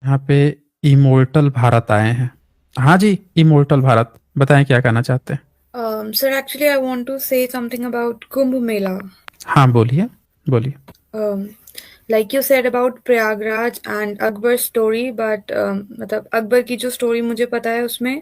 यहाँ पे इमोर्टल भारत आए हैं। हाँ जी, इमोर्टल भारत, बताएं क्या कहना चाहते हैं। Sir, actually, I want to say something about Kumbh Mela. हाँ बोलिए, बोलिए। Um, like you said about Prayagraj and Akbar's story, but मतलब अकबर की जो स्टोरी मुझे पता है उसमें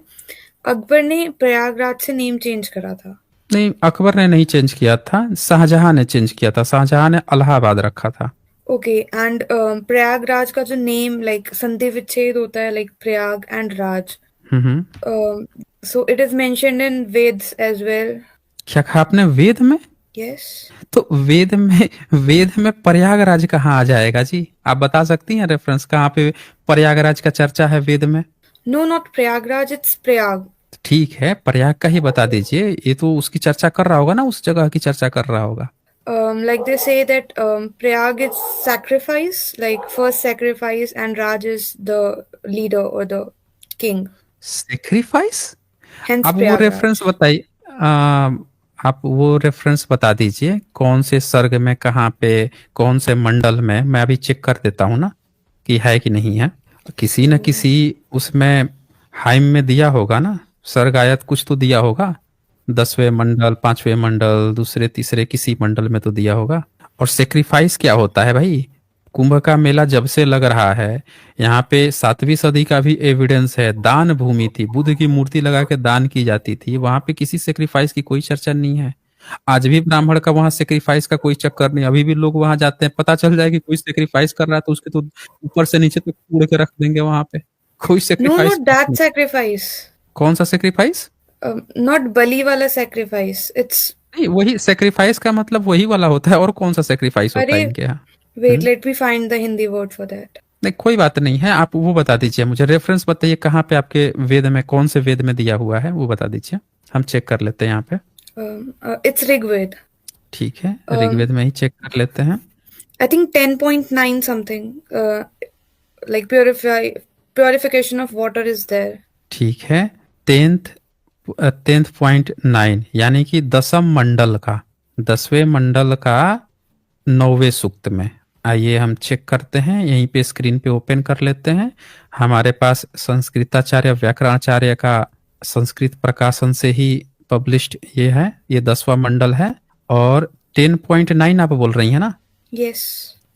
अकबर ने प्रयागराज से नेम चेंज करा था। नहीं, अकबर ने नहीं चेंज किया था, शाहजहां ने चेंज किया था। शाहजहां ने इलाहाबाद रखा था। ओके एंड प्रयागराज का जो नेम लाइक संधि विच्छेद होता है like Prayag and Raj, hmm. So it is mentioned in Vedas as well. क्या कहा आपने, वेद में? यस। तो वेद में प्रयागराज कहाँ आ जाएगा जी? आप बता सकती हैं रेफरेंस कहाँ पे प्रयागराज का चर्चा है वेद में? No, not Prayagraj, it's Prayag. ठीक है, प्रयाग का ही बता दीजिए। ये तो उसकी चर्चा कर रहा होगा ना, उस जगह की चर्चा कर रहा होगा। Like they say that Prayag is sacrifice, like first sacrifice, and Raj is the leader or the king. Sacrifice? Hence आप वो Prayagraj. रेफरेंस बताइए। आप वो रेफरेंस बता दीजिए, कौन से सर्ग में, कहाँ पे, कौन से मंडल में। मैं अभी चेक कर देता हूँ ना कि है कि नहीं है। किसी न So, किसी उसमें हाइम में दिया होगा ना, सर्ग आयत कुछ तो दिया होगा। 10वें मंडल, 5वें मंडल, दूसरे तीसरे किसी मंडल में तो दिया होगा। और सेक्रीफाइस क्या होता है भाई? कुंभ का मेला जब से लग रहा है, यहाँ पे 7वीं सदी का भी एविडेंस है। दान भूमि थी, बुद्ध की मूर्ति लगा के दान की जाती थी। वहां पे किसी सेक्रीफाइस की कोई चर्चा नहीं है। आज भी ब्राह्मण का वहां सेक्रीफाइस का कोई चक्कर नहीं। अभी भी लोग वहां जाते हैं, पता चल जाए कि कोई सेक्रीफाइस कर रहा है तो उसके तो ऊपर से नीचे तक कूड़ के रख देंगे वहां पे। कोई no, सेक्रीफाइस not नहीं। that sacrifice. कौन सा sacrifice? Not Bali wala sacrifice. It's नहीं, वही सेक्रीफाइस का मतलब वही वाला होता है। और कौन सा सेक्रीफाइस होता है Arey, इनके यहाँ? wait, hmm? let me find the Hindi word for that. नहीं, कोई बात नहीं है। आप वो बता दीजिए मुझे, रेफरेंस बताइए कहाँ पे आपके वेद में, कौन से वेद में दिया हुआ है वो बता दीजिए। हम चेक कर लेते हैं यहाँ पे। It's Rigved. ठीक है, ऋग्वेद Um, में ही चेक कर लेते हैं। I think 10.9 something. Like purification of water is there. ठीक है, 10th 10th.9 यानी कि 10म मंडल का, 10वें मंडल का 9वें सूक्त में। आइए हम चेक करते हैं, यहीं पे स्क्रीन पे ओपन कर लेते हैं। हमारे पास संस्कृताचार्य व्याकरणाचार्य का संस्कृत प्रकाशन से ही पब्लिश्ड ये है, ये 10वां मंडल है। और 10.9 आप बोल रही है ना? Yes.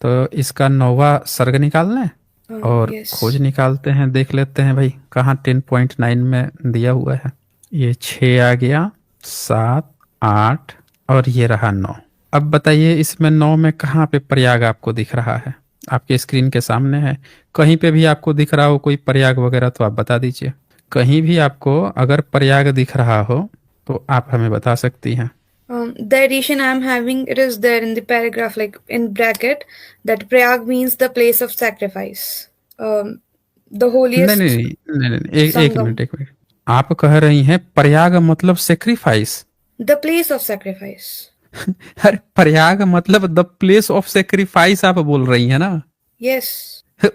तो इसका 9वां सर्ग निकालना है और खोज Yes. निकालते हैं, देख लेते हैं भाई कहाँ 10.9 में दिया हुआ है। ये 6 आ गया, 7, 8 और ये रहा 9। अब बताइए इसमें 9 में कहाँ पे प्रयाग आपको दिख रहा है? आपके स्क्रीन के सामने है। कहीं पे भी आपको दिख रहा हो कोई प्रयाग वगैरह तो आप बता दीजिए। कहीं भी आपको अगर प्रयाग दिख रहा हो तो आप हमें बता सकती हैं। The edition I'm having, it is there in the paragraph, like in bracket, that Prayag means the place of sacrifice, the नहीं नहीं holiest नहीं नहीं, नहीं, एक Sangam, मिनट, एक मिनट। आप कह रही हैं प्रयाग मतलब sacrifice? the place of sacrifice. अरे प्रयाग मतलब द प्लेस ऑफ सेक्रीफाइस आप बोल रही है ना? Yes.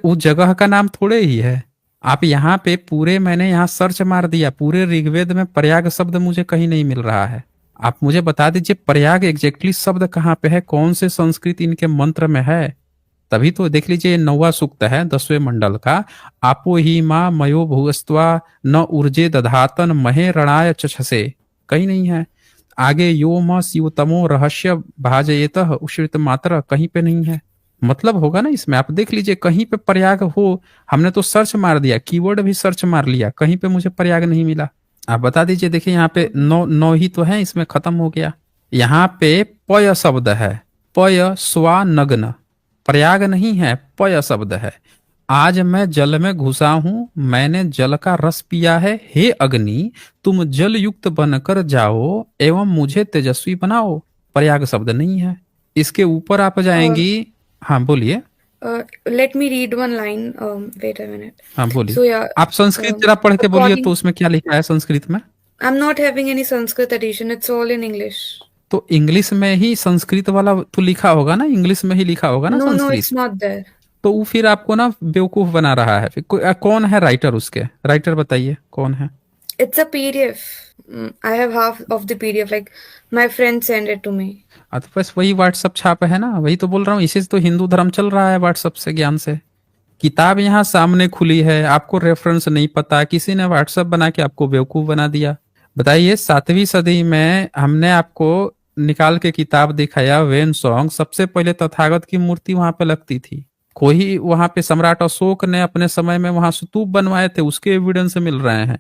उस जगह का नाम थोड़े ही है। आप यहाँ पे पूरे, मैंने यहाँ सर्च मार दिया, पूरे ऋग्वेद में प्रयाग शब्द मुझे कहीं नहीं मिल रहा है। आप मुझे बता दीजिए प्रयाग एग्जैक्टली शब्द कहाँ पे है, कौन से संस्कृत इनके मंत्र में है। तभी तो देख लीजिए 9वां सूक्त है 10वें मंडल का। आपो ही माँ मयो भूस्त्वा न ऊर्जे दधातन महे रणाय चछसे, कहीं नहीं है। आगे यो म शिवतमो रहस्य भाजयेत उश्रित मात्र, कहीं पे नहीं है। मतलब होगा ना इसमें, आप देख लीजिए कहीं पे प्रयाग हो। हमने तो सर्च मार दिया, कीवर्ड भी सर्च मार लिया, कहीं पे मुझे प्रयाग नहीं मिला। आप बता दीजिए। देखिए यहाँ पे नौ नौ ही तो है, इसमें खत्म हो गया। यहाँ पे पय शब्द है, पय स्वा नग्न, प्रयाग नहीं है, पय शब्द है। आज मैं जल में घुसा हूं, मैंने जल का रस पिया है। हे अग्नि, तुम जल युक्त बनकर जाओ एवं मुझे तेजस्वी बनाओ। प्रयाग शब्द नहीं है। इसके ऊपर आप Um, जाएंगी। हाँ बोलिए। Let me read one line. Wait a minute. हाँ बोलिए। So yeah, आप संस्कृत um, जरा पढ़ के बोलिए तो according, उसमें क्या लिखा है संस्कृत में। I'm not having any Sanskrit edition. It's all in English. तो इंग्लिश में ही संस्कृत वाला तो लिखा होगा ना, इंग्लिश में ही लिखा होगा ना No, no, Sanskrit. it's not there. तो वो फिर आपको ना बेवकूफ बना रहा है। फिर कौन है राइटर, उसके राइटर बताइए कौन है। It's a PDF. I have half of the PDF. Like my friend sent it to me. तो बस वही व्हाट्सअप छाप है ना, वही तो बोल रहा हूँ। इसी से तो हिंदू धर्म चल रहा है, व्हाट्सअप से ज्ञान से। किताब यहाँ सामने खुली है, आपको रेफरेंस नहीं पता, किसी ने व्हाट्सएप बना के आपको बेवकूफ बना दिया। बताइए 7वीं सदी में हमने आपको निकाल के किताब दिखाया वेन सॉन्ग, सबसे पहले तथागत की मूर्ति वहां पे लगती थी। कोई वहां पे सम्राट अशोक ने अपने समय में वहां स्तूप बनवाए थे, उसके एविडेंस मिल रहे हैं।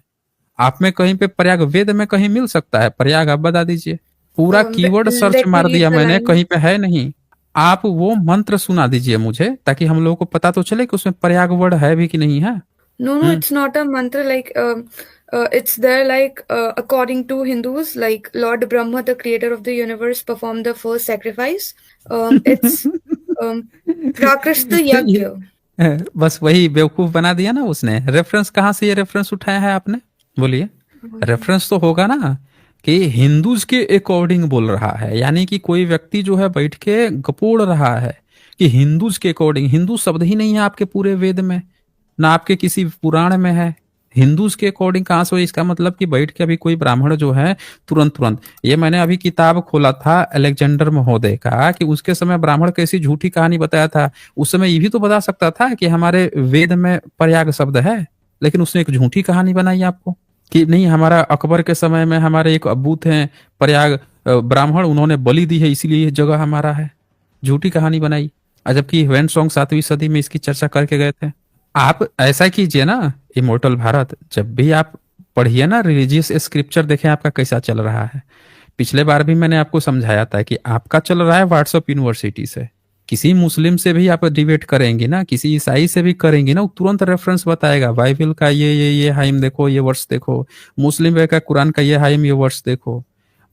आप में कहीं पे प्रयाग वेद में कहीं मिल सकता है प्रयाग? आप बता दीजिए। पूरा कीवर्ड सर्च Let me मार read दिया the मैंने, line. कहीं पे है नहीं। आप वो मंत्र सुना दीजिए मुझे, ताकि हम लोगों को पता तो चले कि उसमें प्रयाग वर्ड है भी कि नहीं है। No, no, it's not a mantra. Like, it's there. Like, according to Hindus, like Lord Brahma, the creator of the universe, performed the first sacrifice. It's um, Prakrishta ये Yagya. बस वही बेवकूफ बना दिया ना उसने। रेफरेंस कहाँ से ये रेफरेंस उठाया है आपने? बोलिए। रेफरेंस तो होगा ना कि हिंदूज के अकॉर्डिंग बोल रहा है, यानी कि कोई व्यक्ति जो है बैठ के गपोड़ रहा है कि हिंदूज के अकॉर्डिंग। हिंदू शब्द ही नहीं है आपके पूरे वेद में, ना आपके किसी पुराण में है। हिंदूज के अकॉर्डिंग कहाँ से हुई? इसका मतलब कि बैठ के अभी कोई ब्राह्मण जो है तुरंत तुरंत, ये मैंने अभी किताब खोला था अलेक्जेंडर महोदय का, कि उसके समय ब्राह्मण कैसी झूठी कहानी बताया था। उस समय ये भी तो बता सकता था कि हमारे वेद में प्रयाग शब्द है, लेकिन उसने एक झूठी कहानी बनाई आपको कि नहीं, हमारा अकबर के समय में हमारे एक अब्बू थे प्रयाग ब्राह्मण, उन्होंने बलि दी है इसलिए ये जगह हमारा है। झूठी कहानी बनाई। जबकि वेन सॉन्ग 7वीं सदी में इसकी चर्चा करके गए थे। आप ऐसा कीजिए ना इमोर्टल भारत, जब भी आप पढ़िए ना रिलीजियस स्क्रिप्चर, देखें आपका कैसा चल रहा है। पिछले बार भी मैंने आपको समझाया था कि आपका चल रहा है व्हाट्सएप यूनिवर्सिटी से। किसी मुस्लिम से भी आप डिबेट करेंगे ना, किसी ईसाई से भी करेंगे ना, वो तुरंत रेफरेंस बताएगा, बाइबल का ये हाइम देखो, ये वर्ष देखो। मुस्लिम का कुरान का ये हाइम, ये वर्ष देखो।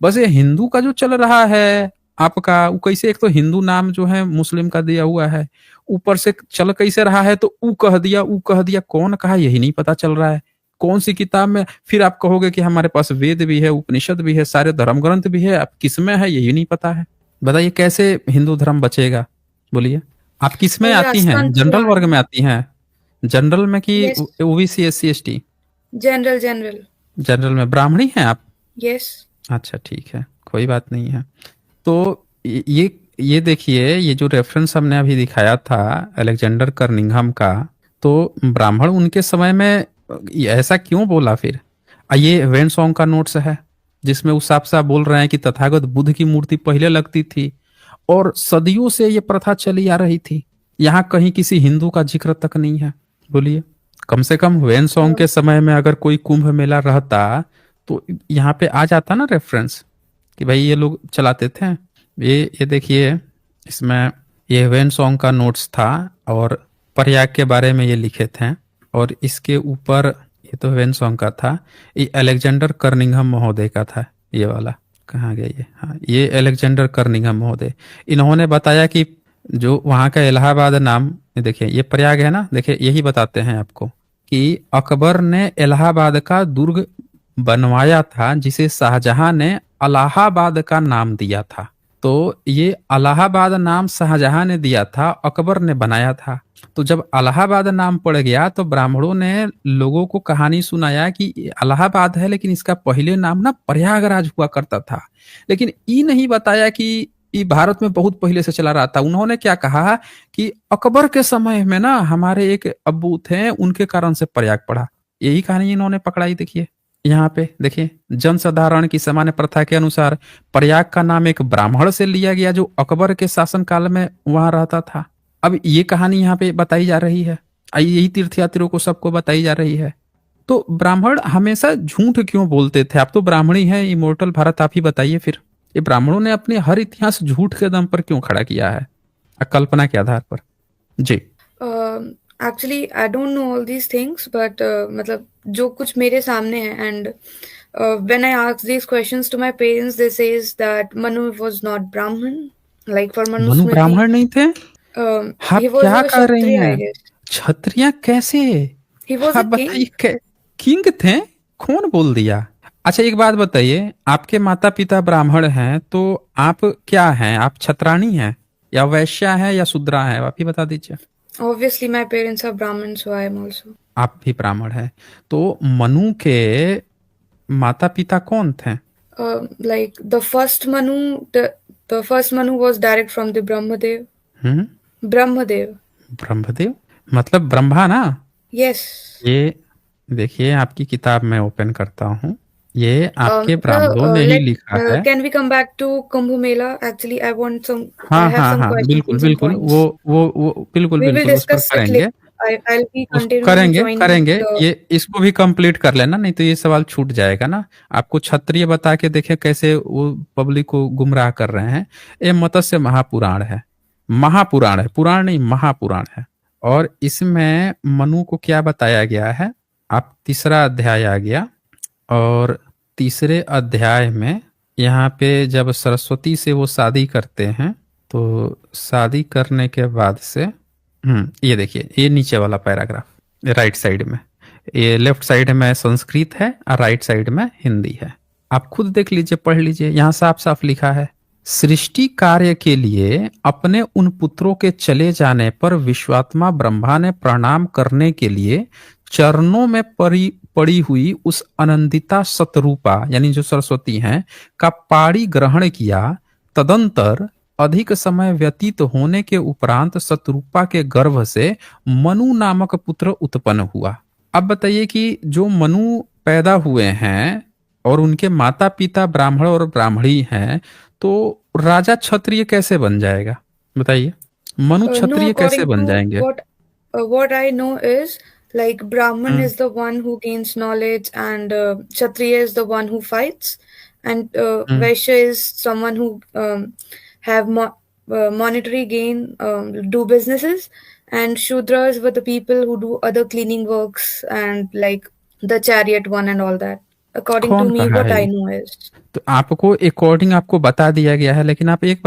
बस ये हिंदू का जो चल रहा है आपका, वो कैसे, एक तो हिंदू नाम जो है मुस्लिम का दिया हुआ है, ऊपर से चल कैसे रहा है, तो ऊ कह दिया, ऊ कह दिया, कौन कहा यही नहीं पता चल रहा है। कौन सी किताब में? फिर आप कहोगे कि हमारे पास वेद भी है, उपनिषद भी है, सारे धर्म ग्रंथ भी है, आप किस में है यही नहीं पता है। बताइए कैसे हिंदू धर्म बचेगा? बोलिए। आप किस में आती हैं? Rajasthan जनरल वर्ग Puran. में आती हैं? जनरल में कि Yes. OBC SC ST? General, general. General में ब्राह्मणी हैं आप? Yes. अच्छा ठीक है, कोई बात नहीं है। तो ये देखिए, ये जो रेफरेंस हमने अभी दिखाया था अलेक्जेंडर कर्निंघम का, तो ब्राह्मण उनके समय में ऐसा क्यों बोला फिर? ये वेन सॉन्ग का नोट्स है, जिसमें वो साफ साफ बोल रहे हैं कि तथागत बुद्ध की मूर्ति पहले लगती थी और सदियों से ये प्रथा चली आ रही थी। यहाँ कहीं किसी हिंदू का जिक्र तक नहीं है। बोलिए। कम से कम वेन सॉन्ग के समय में अगर कोई कुंभ मेला रहता तो यहाँ पे आ जाता ना रेफरेंस कि भाई ये लोग चलाते थे। ये देखिए, इसमें ये वेन सॉन्ग का नोट्स था और प्रयाग के बारे में ये लिखे थे, और इसके ऊपर ये तो वेन सॉन्ग का था, ये अलेक्जेंडर कर्निंघम महोदय का था। ये वाला कहाँ गया ये? हाँ, ये अलेक्जेंडर कर्निंघम महोदय, इन्होंने बताया कि जो वहाँ का इलाहाबाद नाम, देखिए ये प्रयाग है ना, देखिए यही बताते हैं आपको कि अकबर ने इलाहाबाद का दुर्ग बनवाया था, जिसे शाहजहां ने अलाहाबाद का नाम दिया था। तो ये अलाहाबाद नाम शाहजहां ने दिया था, अकबर ने बनाया था। तो जब अलाहाबाद नाम पड़ गया तो ब्राह्मणों ने लोगों को कहानी सुनाया कि अलाहाबाद है, लेकिन इसका पहले नाम ना प्रयागराज हुआ करता था। लेकिन ये नहीं बताया कि ये भारत में बहुत पहले से चला रहा था। उन्होंने क्या कहा कि अकबर के समय में ना हमारे एक अब्बू थे, उनके कारण से प्रयाग पड़ा। यही कहानी इन्होंने पकड़ाई। देखिए यहाँ पे देखिए, जनसाधारण की सामान्य प्रथा के अनुसार प्रयाग का नाम एक ब्राह्मण से लिया गया जो अकबर के शासन काल में वहां रहता था। अब ये कहानी यहाँ पे बताई जा रही है, यही तीर्थयात्रियों को सबको बताई जा रही है। तो ब्राह्मण हमेशा झूठ क्यों बोलते थे? आप तो ब्राह्मणी हैं इमोर्टल भारत, आप ही बताइए फिर, ये ब्राह्मणों ने अपने हर इतिहास झूठ के दम पर क्यों खड़ा किया है, कल्पना के आधार पर? जी। Actually, I don't know all these things, but मतलब जो कुछ मेरे सामने है, and when I ask these questions to my parents, they says that Manu was not Brahmin. Like for Manu Manu Smriti, ब्राह्मण नहीं थे? आप he was क्या a कह रही Kshatriya, I हैं? guess. क्षत्रिय कैसे? He was आप a king. बताइए, किंग थे? कौन बोल दिया? अच्छा एक बात बताइए, आपके माता पिता ब्राह्मण हैं तो आप क्या हैं? आप छत्राणी हैं या वैश्या हैं या शूद्रा हैं? आप ही बता दीजिए। Obviously, my parents are Brahmin, so I am also. आप भी ब्राह्मण हैं, तो मनु के माता पिता कौन थे? Like the first Manu, the first Manu was direct from the Brahmadev. Hmm. Brahmadev. Brahmadev? मतलब ब्रह्मा ना। Yes. ये देखिए, आपकी किताब मैं ओपन करता हूँ, ये आपके Sir, ब्राह्मणों ने ही लिखा है। can we come back to Kumbh Mela? Actually, I हाँ have हाँ some हाँ, बिल्कुल questions and बिल्कुल, वो points. वो बिल्कुल We will बिल्कुल उस पर discuss it later. करेंगे। I'll be उसको continuing करेंगे joining करेंगे, the. ये इसको भी कंप्लीट कर लेना, नहीं तो ये सवाल छूट जाएगा ना। आपको क्षत्रिय बता के देखे कैसे वो पब्लिक को गुमराह कर रहे हैं। ये मत्स्य महापुराण है, महापुराण है, पुराण नहीं महापुराण है। और इसमें मनु को क्या बताया गया है, आप तीसरा अध्याय आ गया, और तीसरे अध्याय में यहाँ पे जब सरस्वती से वो शादी करते हैं, तो शादी करने के बाद से ये देखिए, ये नीचे वाला पैराग्राफ राइट साइड में, ये लेफ्ट साइड में संस्कृत है और राइट साइड में हिंदी है। आप खुद देख लीजिए, पढ़ लीजिए, यहाँ साफ साफ लिखा है, सृष्टि कार्य के लिए अपने उन पुत्रों के चले जाने पर विश्वात्मा ब्रह्मा ने प्रणाम करने के लिए चरणों में पड़ी हुई उस अनंदिता सतरूपा यानी जो सरस्वती हैं का पाणी ग्रहण किया। तदंतर अधिक समय व्यतीत होने के उपरांत शत्रुपा के गर्भ से मनु नामक पुत्र उत्पन्न हुआ। अब बताइए कि जो मनु पैदा हुए हैं और उनके माता पिता ब्राह्मण और ब्राह्मणी हैं, तो राजा क्षत्रिय कैसे बन जाएगा? बताइए, मनु No, क्षत्रिय कैसे according बन to जाएंगे? what I know is like Brahman hmm is the one who gains knowledge, and Kshatriya is the one who fights, and hmm Vaishya is someone who have monetary gain, do businesses, and Shudras were the people who do other cleaning works and like the chariot one and all that. According to कौन me, कहा what है I ये? know is. तो आपको according आपको बता दिया गया है, लेकिन आप एक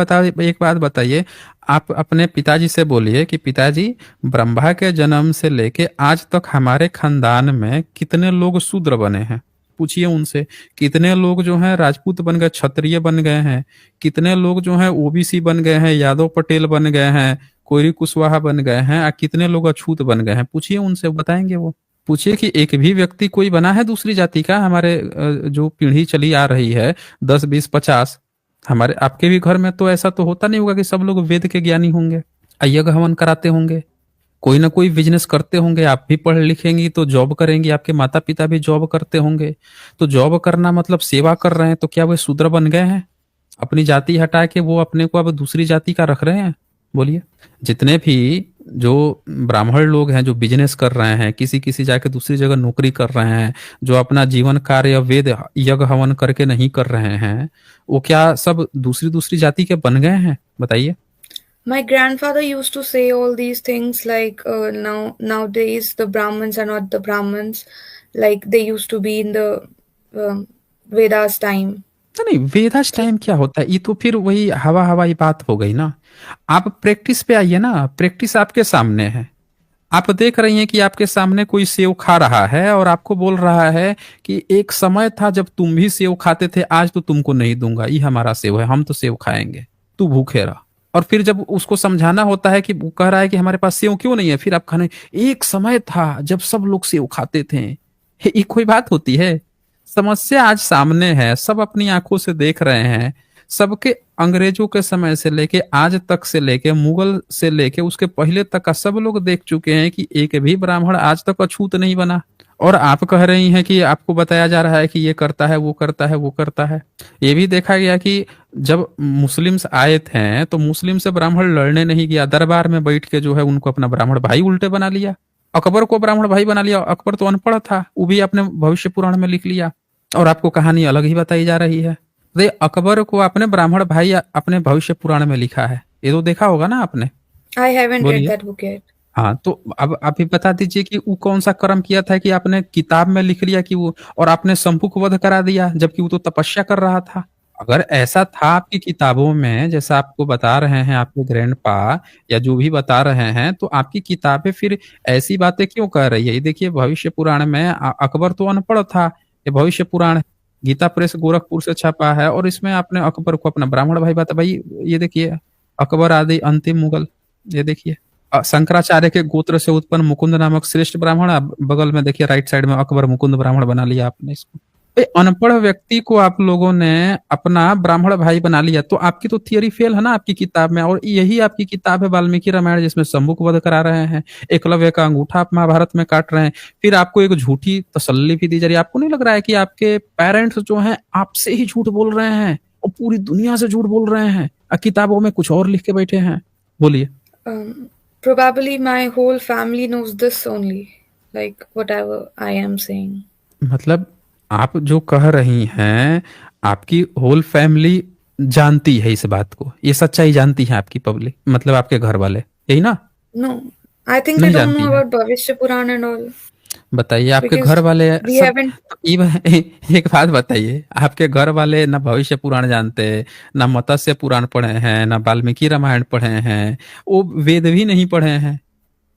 बात बताइए, आप अपने पिताजी से बोलिए कि पिताजी, ब्रह्मा के जन्म से लेके आज तक हमारे खानदान में कितने लोग शूद्र बने हैं? पूछिए उनसे। कितने लोग जो हैं राजपूत बन गए, क्षत्रिय बन गए हैं, कितने लोग जो हैं ओबीसी बन गए हैं, यादव पटेल बन गए हैं, कोयरी कुशवाहा बन गए हैं, और कितने लोग अछूत बन गए हैं? पूछिए उनसे, बताएंगे वो। पूछिए कि एक भी व्यक्ति कोई बना है दूसरी जाति का? हमारे जो पीढ़ी चली आ रही है 10 20 50, हमारे आपके भी घर में तो ऐसा तो होता नहीं होगा कि सब लोग वेद के ज्ञानी होंगे, यज्ञ हवन कराते होंगे, कोई ना कोई बिजनेस करते होंगे। आप भी पढ़ लिखेंगी तो जॉब करेंगी, आपके माता पिता भी जॉब करते होंगे। तो जॉब करना मतलब सेवा कर रहे हैं, तो क्या वे शूद्र बन गए हैं? अपनी जाति हटा के वो अपने को अब दूसरी जाति का रख रहे हैं? बोलिए। जितने भी जो ब्राह्मण लोग हैं जो बिजनेस कर रहे हैं, किसी किसी जाके दूसरी जगह नौकरी कर रहे हैं, जो अपना जीवन कार्य वेद यज्ञ हवन करके नहीं कर रहे हैं, वो क्या सब दूसरी दूसरी जाति के बन गए हैं? बताइए। My grandfather used to say all these things like nowadays the Brahmins are not the Brahmins like they used to be in the Vedas time. तो नहीं, वेदास So टाइम क्या होता है? ये तो फिर वही हवा हवाई बात हो गई ना। आप प्रैक्टिस पे आइए ना, प्रैक्टिस आपके सामने है। आप देख रही हैं कि आपके सामने कोई सेव खा रहा है और आपको बोल रहा है कि एक समय था जब तुम भी सेव खाते थे, आज तो तुमको नहीं दूंगा, ये हमारा सेव है, हम तो सेव खाएंगे, तू भूखे रह। और फिर जब उसको समझाना होता है कि वो कह रहा है कि हमारे पास सेव क्यों नहीं है, फिर आप खाने, एक समय था जब सब लोग सेव खाते थे। ये कोई बात होती है? समस्या आज सामने है, सब अपनी आंखों से देख रहे हैं। सबके अंग्रेजों के समय से लेके आज तक से लेके मुगल से लेके उसके पहले तक का सब लोग देख चुके हैं कि एक भी ब्राह्मण आज तक अछूत नहीं बना। और आप कह रही हैं कि आपको बताया जा रहा है कि ये करता है, वो करता है, वो करता है। ये भी देखा गया कि जब मुस्लिम्स आए थे तो मुस्लिम से ब्राह्मण लड़ने नहीं गया, दरबार में बैठ के जो है उनको अपना ब्राह्मण भाई उल्टे बना लिया। अकबर को ब्राह्मण भाई बना लिया। अकबर तो अनपढ़ था, वो भी अपने भविष्य पुराण में लिख लिया, और आपको कहानी अलग ही बताई जा रही है। तो अकबर को अपने ब्राह्मण भाई अपने भविष्य पुराण में लिखा है, ये तो देखा होगा ना आपने? I haven't read बोलिए। that book yet. हाँ, तो अब आप ही बता दीजिए कि वो कौन सा कर्म किया था कि आपने किताब में लिख लिया कि वो, और आपने शंभू को वध करा दिया जबकि वो तो तपस्या कर रहा था। अगर ऐसा था आपकी किताबों में, जैसा आपको बता रहे हैं आपके ग्रैंडपा या जो भी बता रहे हैं, तो आपकी किताबें फिर ऐसी बातें क्यों कह रही है? ये देखिए, भविष्य पुराण में अकबर तो अनपढ़ था, ये भविष्य पुराण गीता प्रेस गोरखपुर से छपा है, और इसमें आपने अकबर को अपना ब्राह्मण भाई बता भाई। ये देखिए, अकबर आदि अंतिम मुगल, ये देखिए शंकराचार्य के गोत्र से उत्पन्न मुकुंद नामक श्रेष्ठ ब्राह्मण, बगल में देखिए राइट साइड में अकबर मुकुंद ब्राह्मण बना लिया आपने इसको। अनपढ़ व्यक्ति को आप लोगों ने अपना ब्राह्मण भाई बना लिया, तो आपकी तो थियरी फेल है ना आपकी किताब में। और यही आपकी किताब है वाल्मीकि रामायण, जिसमें शंभू को वध करा रहे हैं, एकलव्य का अंगूठा आप महाभारत में काट रहे हैं, फिर आपको एक झूठी तसल्ली भी दी जा रही है। आपको नहीं लग रहा है कि आपके पेरेंट्स जो हैं आपसे ही झूठ बोल रहे हैं और पूरी दुनिया से झूठ बोल रहे हैं, और किताबों में कुछ और लिख के बैठे हैं? बोलिए। Probably my whole family knows this only, like whatever I am saying. मतलब आप जो कह रही हैं, आपकी होल फैमिली जानती है इस बात को, ये सच्चाई जानती है आपकी पब्लिक, मतलब आपके घर वाले, यही ना? No, I think they नहीं don't जानती know है? about Bhavishya Puran and all, बताइए, आपके घर because वाले we सब। haven't. एक बात बताइए, आपके घर वाले ना भविष्य पुराण जानते, ना मत्स्य पुराण पढ़े हैं, ना वाल्मीकि रामायण पढ़े हैं, वो वेद भी नहीं पढ़े हैं,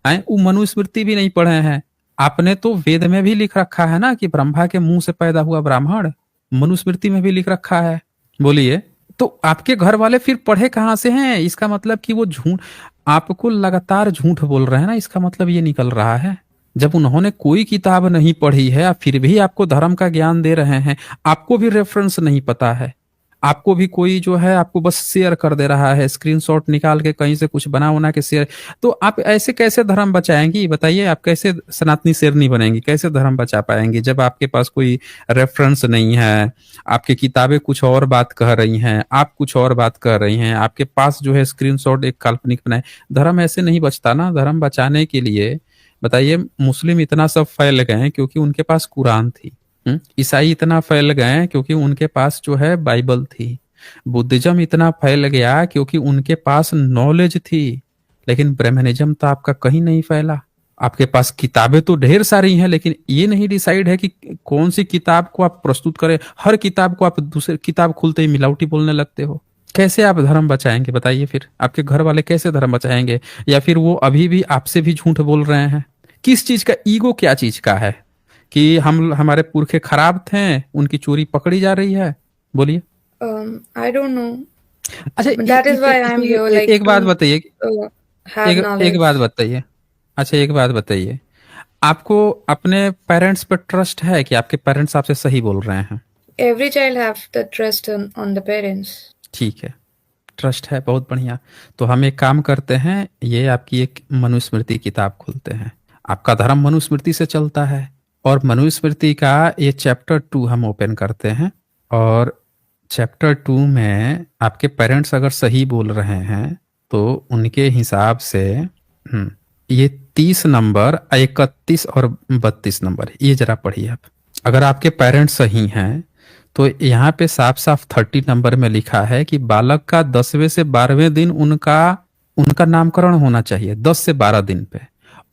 वो मनुस्मृति भी नहीं पढ़े हैं। आपने तो वेद में भी लिख रखा है ना कि ब्रह्मा के मुंह से पैदा हुआ ब्राह्मण, मनुस्मृति में भी लिख रखा है। बोलिए, तो आपके घर वाले फिर पढ़े कहाँ से हैं? इसका मतलब कि वो झूठ, आपको लगातार झूठ बोल रहे हैं ना, इसका मतलब ये निकल रहा है। जब उन्होंने कोई किताब नहीं पढ़ी है, फिर भी आपको धर्म का ज्ञान दे रहे हैं, आपको भी रेफरेंस नहीं पता है, आपको भी कोई जो है आपको बस शेयर कर दे रहा है, स्क्रीनशॉट निकाल के कहीं से कुछ बना बना के शेयर। तो आप ऐसे कैसे धर्म बचाएंगी? बताइए, आप कैसे सनातनी शेरनी बनेंगी, कैसे धर्म बचा पाएंगी जब आपके पास कोई रेफरेंस नहीं है? आपकी किताबें कुछ और बात कह रही हैं, आप कुछ और बात कह रही हैं, आपके पास जो है स्क्रीनशॉट एक काल्पनिक बनाए। धर्म ऐसे नहीं बचता ना। धर्म बचाने के लिए बताइए, मुस्लिम इतना सब फैल गए हैं क्योंकि उनके पास कुरान थी। ईसाई इतना फैल गए हैं क्योंकि उनके पास जो है बाइबल थी। बुद्धिज्म इतना फैल गया क्योंकि उनके पास नॉलेज थी। लेकिन ब्राह्मणिज्म तो आपका कहीं नहीं फैला। आपके पास किताबें तो ढेर सारी हैं, लेकिन ये नहीं डिसाइड है कि कौन सी किताब को आप प्रस्तुत करें। हर किताब को आप दूसरे किताब खुलते ही मिलावटी बोलने लगते हो। कैसे आप धर्म बचाएंगे? बताइए, फिर आपके घर वाले कैसे धर्म बचाएंगे? या फिर वो अभी भी आपसे भी झूठ बोल रहे हैं? किस चीज का ईगो, क्या चीज का है कि हम हमारे पुरखे खराब थे, उनकी चोरी पकड़ी जा रही है? बोलिए। I don't know. अच्छा, That is why I'm here, like एक बात to बताइए, have एक बात knowledge. बताइए। अच्छा, एक बात बताइए, आपको अपने पेरेंट्स पर ट्रस्ट है कि आपके पेरेंट्स आपसे सही बोल रहे हैं? Every child have the trust on the parents. ठीक है, ट्रस्ट है, बहुत बढ़िया। तो हम एक काम करते हैं, ये आपकी एक मनुस्मृति किताब खोलते हैं। आपका धर्म मनुस्मृति से चलता है, और मनुस्मृति का ये चैप्टर 2 हम ओपन करते हैं। और चैप्टर 2 में आपके पेरेंट्स अगर सही बोल रहे हैं तो उनके हिसाब से ये 30 नंबर, 31 और 32 नंबर, ये जरा पढ़िए आप। अगर आपके पेरेंट्स सही हैं तो यहाँ पे साफ साफ 30 नंबर में लिखा है कि बालक का 10वें से 12वें दिन उनका नामकरण होना चाहिए, 10 से 12 दिन पे।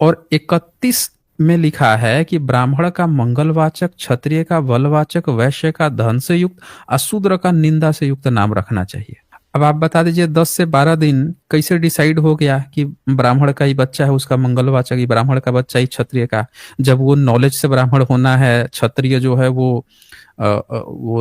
और 31 में लिखा है कि ब्राह्मण का मंगलवाचक, क्षत्रिय का बलवाचक, वैश्य का धन से युक्त, अशूद्र का निंदा से युक्त नाम रखना चाहिए। अब आप बता दीजिए, 10 से 12 दिन कैसे डिसाइड हो गया कि ब्राह्मण का ही बच्चा है उसका मंगलवाचक, ही ब्राह्मण का बच्चा ही क्षत्रिय का? जब वो नॉलेज से ब्राह्मण होना है, क्षत्रिय जो है वो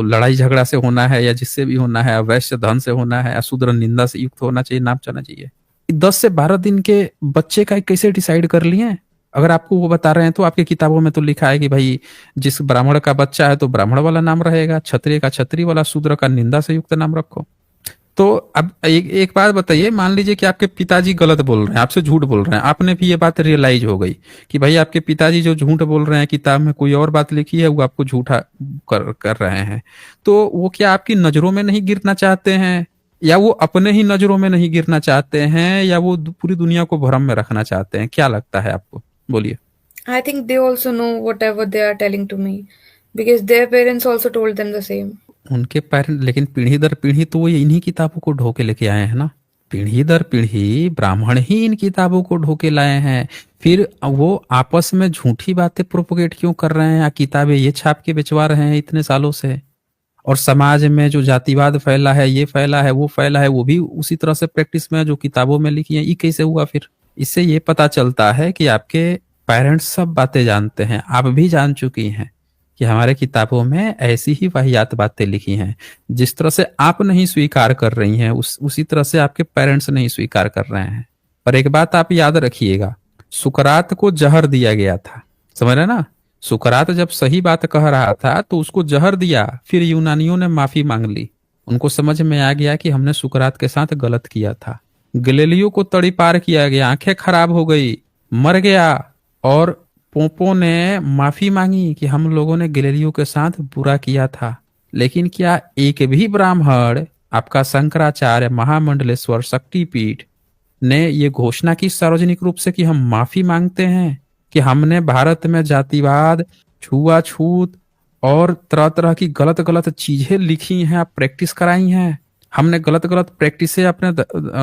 लड़ाई झगड़ा से होना है या जिससे भी होना है, वैश्य धन से होना है, अशूद्र निंदा से युक्त होना चाहिए, नाम चलना चाहिए। 10 से 12 दिन के बच्चे का कैसे डिसाइड कर लिए? अगर आपको वो बता रहे हैं तो आपकी किताबों में तो लिखा है कि भाई जिस ब्राह्मण का बच्चा है तो ब्राह्मण वाला नाम रहेगा, क्षत्रिय का क्षत्रिय वाला, शूद्र का निंदा से युक्त नाम रखो। तो अब एक बात बताइए, मान लीजिए कि आपके पिताजी गलत बोल रहे हैं, आपसे झूठ बोल रहे हैं, आपने भी ये बात रियलाइज हो गई कि भाई आपके पिताजी जो झूठ बोल रहे हैं, किताब में कोई और बात लिखी है, वो आपको झूठा कर रहे हैं, तो वो क्या आपकी नजरों में नहीं गिरना चाहते हैं, या वो अपने ही नजरों में नहीं गिरना चाहते हैं, या वो पूरी दुनिया को भ्रम में रखना चाहते हैं? क्या लगता है आपको? बोलिए। I think they also know whatever they are telling to me because their parents also told them the same. उनके पेरेंट, लेकिन पीढ़ी दर पीढ़ी तो वो इन्हीं किताबों को ढो के लेके आए हैं ना। पीढ़ी दर पीढ़ी ब्राह्मण ही इन किताबों को ढो के लाए हैं। फिर वो आपस में झूठी बातें प्रोपोगेट क्यों कर रहे हैं? किताबें ये छाप के बेचवा रहे हैं इतने सालों से। और समाज में जो जातिवाद फैला है, ये फैला है, वो फैला है, वो भी उसी तरह से प्रैक्टिस में जो किताबों में लिखी है। ये कैसे हुआ? फिर इससे ये पता चलता है कि आपके पेरेंट्स सब बातें जानते हैं, आप भी जान चुकी हैं कि हमारे किताबों में ऐसी ही वाहियात बातें लिखी हैं। जिस तरह से आप नहीं स्वीकार कर रही हैं, उसी तरह से आपके पेरेंट्स नहीं स्वीकार कर रहे हैं। पर एक बात आप याद रखिएगा, सुकरात को जहर दिया गया था, समझ रहे ना? सुकरात जब सही बात कह रहा था तो उसको जहर दिया, फिर यूनानियों ने माफी मांग ली। उनको समझ में आ गया कि हमने सुकरात के साथ गलत किया था। गैलीलियो को तड़ी पार किया गया, आंखें खराब हो गई, मर गया। और पोपो ने माफी मांगी कि हम लोगों ने गैलीलियो के साथ बुरा किया था। लेकिन क्या एक भी ब्राह्मण, आपका शंकराचार्य, महामंडलेश्वर, शक्तिपीठ ने ये घोषणा की सार्वजनिक रूप से कि हम माफी मांगते हैं कि हमने भारत में जातिवाद, छुआछूत और तरह तरह की गलत गलत चीजें लिखी हैं, प्रैक्टिस कराई हैं, हमने गलत गलत प्रैक्टिसें अपने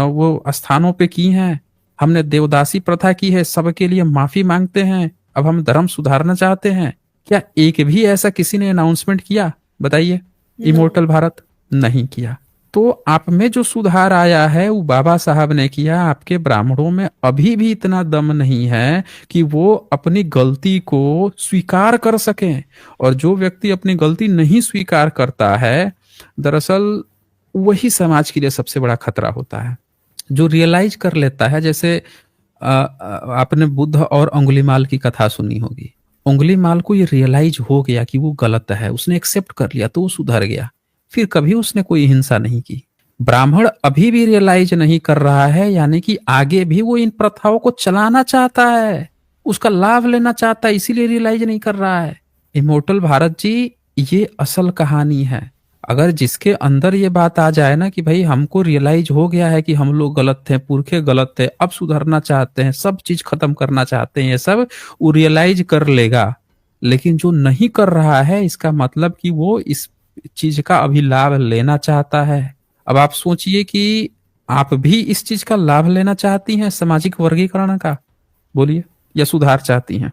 वो स्थानों पे की हैं, हमने देवदासी प्रथा की है, सबके लिए माफी मांगते हैं, अब हम धर्म सुधारना चाहते हैं? क्या एक भी ऐसा किसी ने अनाउंसमेंट किया? बताइए। No. इमोर्टल भारत नहीं किया। तो आप में जो सुधार आया है वो बाबा साहब ने किया। आपके ब्राह्मणों में अभी भी इतना दम नहीं है कि वो अपनी गलती को स्वीकार कर सकें। और जो व्यक्ति अपनी गलती नहीं स्वीकार करता है, दरअसल वही समाज के लिए सबसे बड़ा खतरा होता है। जो रियलाइज कर लेता है, जैसे आपने बुद्ध और अंगुलीमाल की कथा सुनी होगी। अंगुलीमाल को ये रियलाइज हो गया कि वो गलत है, उसने एक्सेप्ट कर लिया तो वो सुधर गया, फिर कभी उसने कोई हिंसा नहीं की। ब्राह्मण अभी भी रियलाइज नहीं कर रहा है, यानी कि आगे भी वो इन प्रथाओं को चलाना चाहता है, उसका लाभ लेना चाहता है, इसीलिए रियलाइज नहीं कर रहा है। इमोर्टल भारत जी, ये असल कहानी है। अगर जिसके अंदर ये बात आ जाए ना कि भाई हमको रियलाइज हो गया है कि हम लोग गलत थे, पुरखे गलत थे, अब सुधरना चाहते हैं, सब चीज खत्म करना चाहते हैं, ये सब वो रियलाइज कर लेगा। लेकिन जो नहीं कर रहा है, इसका मतलब कि वो इस चीज का अभी लाभ लेना चाहता है। अब आप सोचिए कि आप भी इस चीज का लाभ लेना चाहती हैं, सामाजिक वर्गीकरण का, बोलिए, या सुधार चाहती हैं?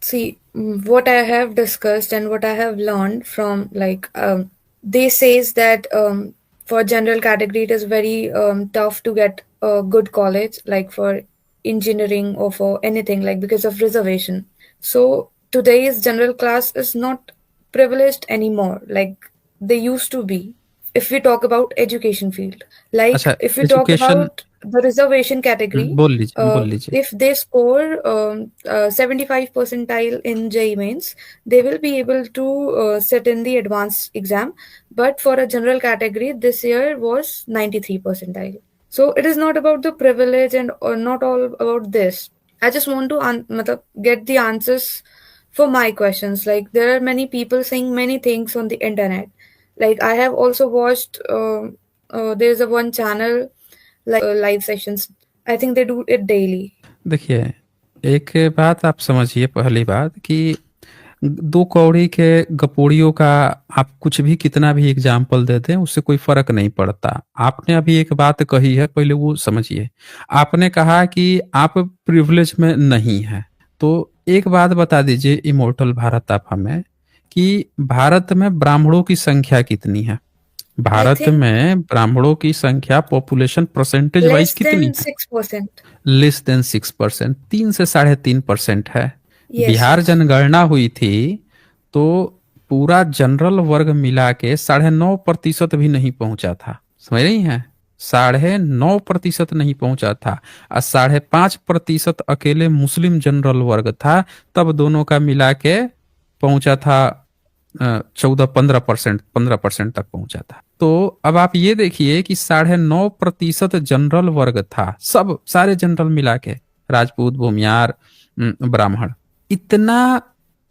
See, what I have discussed and what I have learned from, like, they says that for general category it is very tough to get a good college, like for engineering or for anything, like because of reservation. So today's general class is not privileged anymore, like they used to be. If we talk about education field, like अच्छा, if we talk education about the reservation category, बोल लीजिए, बोल लीजिए। if they score 75 percentile in JEE mains, they will be able to sit in the advanced exam. But for a general category, this year was 93 percentile. So it is not about the privilege and or not all about this. I just want to get the answers for my questions. Like there are many people saying many things on the internet. Like I have also watched. There's a one channel like live sessions. I think they do it daily. देखिए, एक बात आप समझिए, पहली बात कि दो कौड़ी के गपोड़ियों का आप कुछ भी कितना भी एग्जाम्पल दे दें, उससे कोई फर्क नहीं पड़ता। आपने अभी एक बात कही है, पहले वो समझिए। आपने कहा कि आप प्रिविलेज में नहीं है, तो एक बात बता दीजिए इमोर्टल भारत आप हमें, कि भारत में ब्राह्मणों की संख्या कितनी है? भारत में ब्राह्मणों की संख्या पॉपुलेशन परसेंटेज वाइज कितनी है? 6%. लेस देन 6%, 3 से 3.5% है। Yes, Bihar yes. जनगणना हुई थी तो पूरा जनरल वर्ग मिला के 9.5% भी नहीं पहुंचा था, समझ रही हैं? 9.5% नहीं पहुंचा था, और 5.5% अकेले मुस्लिम जनरल वर्ग था, तब दोनों का मिला के पहुंचा था 15% तक पहुंचा था। तो अब आप ये देखिए कि 9.5% जनरल वर्ग था, सब सारे जनरल मिला के, राजपूत, भूमियार, ब्राह्मण, इतना